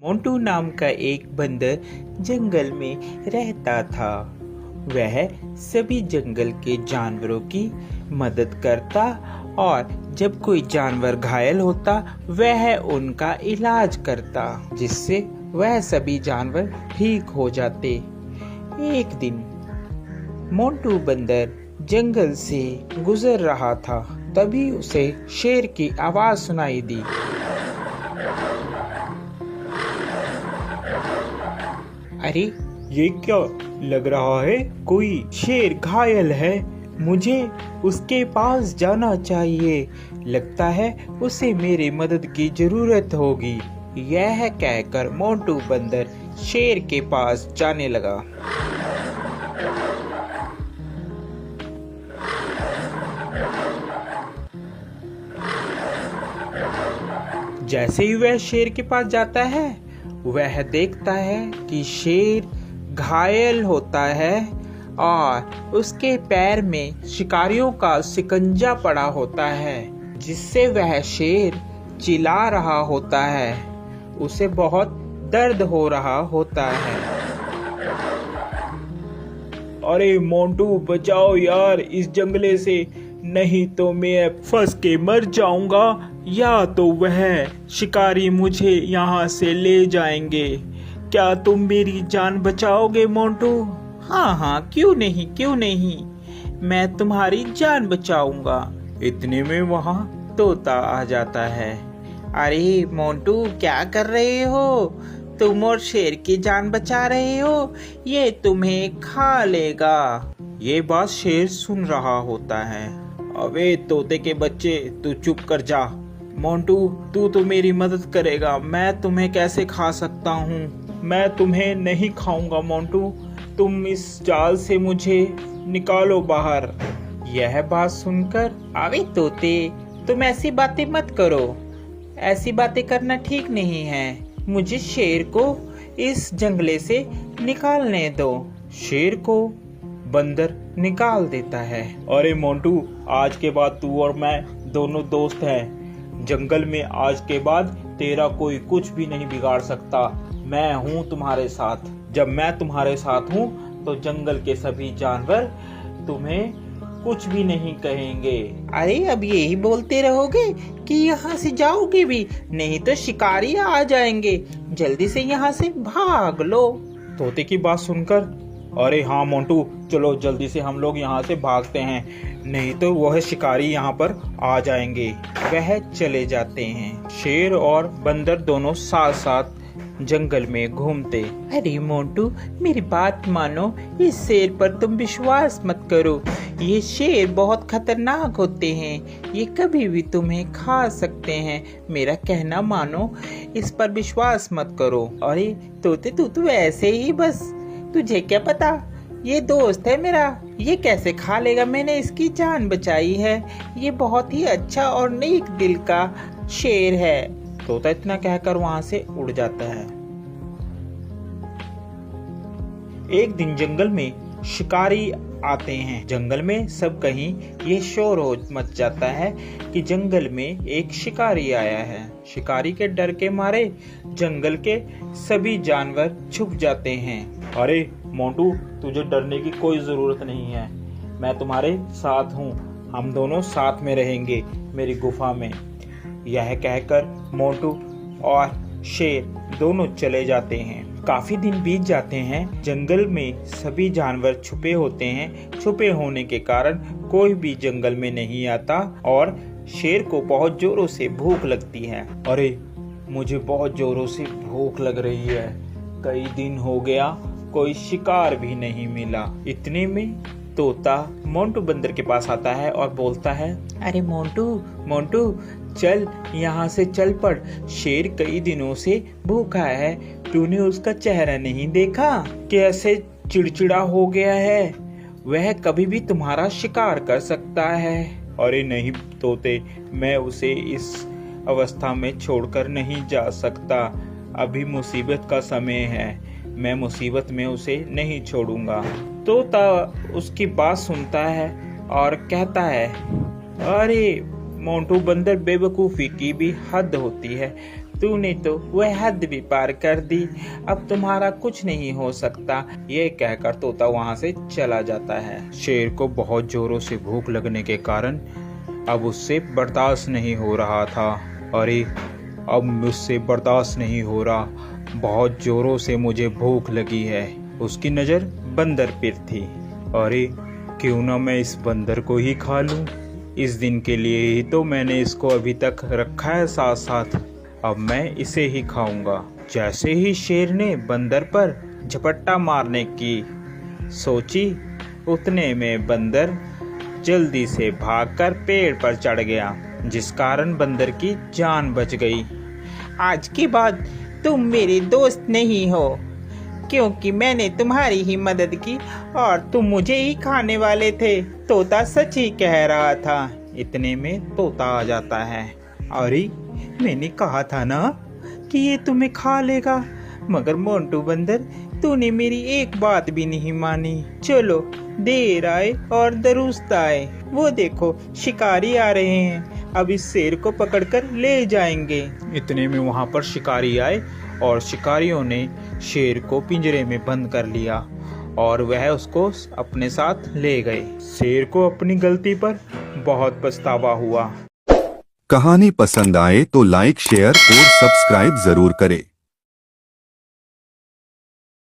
मोंटू नाम का एक बंदर जंगल में रहता था। वह सभी जंगल के जानवरों की मदद करता और जब कोई जानवर घायल होता वह उनका इलाज करता, जिससे वह सभी जानवर ठीक हो जाते। एक दिन मोंटू बंदर जंगल से गुजर रहा था, तभी उसे शेर की आवाज सुनाई दी। अरे ये क्या लग रहा है, कोई शेर घायल है, मुझे उसके पास जाना चाहिए, लगता है उसे मेरी मदद की जरूरत होगी। यह कहकर मोंटू बंदर शेर के पास जाने लगा। जैसे ही वह शेर के पास जाता है वह देखता है कि शेर घायल होता है और उसके पैर में शिकारियों का शिकंजा पड़ा होता है, जिससे वह शेर चिल्ला रहा होता है। उसे बहुत दर्द हो रहा होता है। अरे मोंटू बचाओ यार इस जंगले से, नहीं तो मैं फंस के मर जाऊंगा या तो वह शिकारी मुझे यहाँ से ले जाएंगे। क्या तुम मेरी जान बचाओगे मोंटू? हाँ, क्यों नहीं, मैं तुम्हारी जान बचाऊंगा। इतने में वहाँ तोता आ जाता है। अरे मोंटू क्या कर रहे हो? तुम और शेर की जान बचा रहे हो, ये तुम्हें खा लेगा। ये बात शेर सुन रहा होता है। अबे तोते के बच्चे, तू चुप कर जा। मोंटू तू तो मेरी मदद करेगा, मैं तुम्हें कैसे खा सकता हूँ? मैं तुम्हें नहीं खाऊंगा मोंटू, तुम इस जाल से मुझे निकालो बाहर। यह बात सुनकर, अबे तोते तुम ऐसी बातें मत करो, ऐसी बातें करना ठीक नहीं है। मुझे शेर को इस जंगले से निकालने दो। शेर को बंदर निकाल देता है। अरे मोंटू, आज के बाद तू और मैं दोनों दोस्त हैं। जंगल में आज के बाद तेरा कोई कुछ भी नहीं बिगाड़ सकता। मैं हूँ तुम्हारे साथ। जब मैं तुम्हारे साथ हूँ तो जंगल के सभी जानवर तुम्हें कुछ भी नहीं कहेंगे। अरे अब यही बोलते रहोगे कि यहाँ से जाओगे भी, नहीं तो शिकारी आ जाएंगे। जल्दी से यहाँ से भाग लो। तोते की बात सुनकर, अरे हाँ मोंटू, चलो जल्दी से हम लोग यहाँ से भागते हैं, नहीं तो वह शिकारी यहाँ पर आ जाएंगे। वह चले जाते हैं। शेर और बंदर दोनों साथ साथ जंगल में घूमते। अरे मोंटू मेरी बात मानो, इस शेर पर तुम विश्वास मत करो। ये शेर बहुत खतरनाक होते हैं, ये कभी भी तुम्हें खा सकते हैं। मेरा कहना मानो, इस पर विश्वास मत करो। अरे तोते तू तो ऐसे ही बस, तुझे क्या पता, ये दोस्त है मेरा, ये कैसे खा लेगा, मैंने इसकी जान बचाई है। ये बहुत ही अच्छा और नेक दिल का शेर है। तोता इतना कहकर वहां से उड़ जाता है। एक दिन जंगल में शिकारी आते हैं। जंगल में सब कहीं ये शोर हो मच जाता है कि जंगल में एक शिकारी आया है। शिकारी के डर के मारे जंगल के सभी जानवर छुप जाते हैं। अरे मोंटू, तुझे डरने की कोई जरूरत नहीं है, मैं तुम्हारे साथ हूँ, हम दोनों साथ में रहेंगे मेरी गुफा में। यह कहकर मोंटू और शेर दोनों चले जाते हैं। काफी दिन बीत जाते हैं। जंगल में सभी जानवर छुपे होते हैं। छुपे होने के कारण कोई भी जंगल में नहीं आता और शेर को बहुत जोरों से भूख लगती है। अरे मुझे बहुत जोरों से भूख लग रही है, कई दिन हो गया कोई शिकार भी नहीं मिला। इतने में तोता मोंटू बंदर के पास आता है और बोलता है, अरे मोंटू चल यहाँ से चल पड़, शेर कई दिनों से भूखा है, तूने उसका चेहरा नहीं देखा, कैसे चिड़चिड़ा हो गया है, वह कभी भी तुम्हारा शिकार कर सकता है। अरे नहीं तोते, मैं उसे इस अवस्था में छोड़कर नहीं जा सकता, अभी मुसीबत का समय है, मैं मुसीबत में उसे नहीं छोड़ूंगा। तोता उसकी बात सुनता है और कहता है, अरे मोंटू बंदर, बेवकूफ़ी की भी हद होती है, तूने तो वह हद भी पार कर दी, अब तुम्हारा कुछ नहीं हो सकता। ये कहकर तोता वहाँ से चला जाता है। शेर को बहुत जोरों से भूख लगने के कारण अब उससे बर्दाश्त नहीं हो रहा था। अरे अब मुझसे बर्दाश्त नहीं हो रहा, बहुत जोरों से मुझे भूख लगी है। उसकी नज़र बंदर पर थी। अरे क्यों ना मैं इस बंदर को ही खा लूं, इस दिन के लिए ही तो मैंने इसको अभी तक रखा है साथ साथ, अब मैं इसे ही खाऊंगा। जैसे ही शेर ने बंदर पर झपट्टा मारने की सोची, उतने में बंदर जल्दी से भागकर पेड़ पर चढ़ गया, जिस कारण बंदर की जान बच गई। आज के बाद तुम मेरे दोस्त नहीं हो, क्योंकि मैंने तुम्हारी ही मदद की और तुम मुझे ही खाने वाले थे। तोता सच ही कह रहा था। इतने में तोता आ जाता है। अरे मैंने कहा था ना कि ये तुम्हें खा लेगा, मगर मोंटू बंदर तूने मेरी एक बात भी नहीं मानी। चलो देर आए और दुरुस्त आए, वो देखो शिकारी आ रहे हैं, अब इस शेर को पकड़कर ले जाएंगे। इतने में वहां पर शिकारी आए और शिकारियों ने शेर को पिंजरे में बंद कर लिया और वह उसको अपने साथ ले गए। शेर को अपनी गलती पर बहुत पछतावा हुआ। कहानी पसंद आए तो लाइक, शेयर और सब्सक्राइब जरूर करें।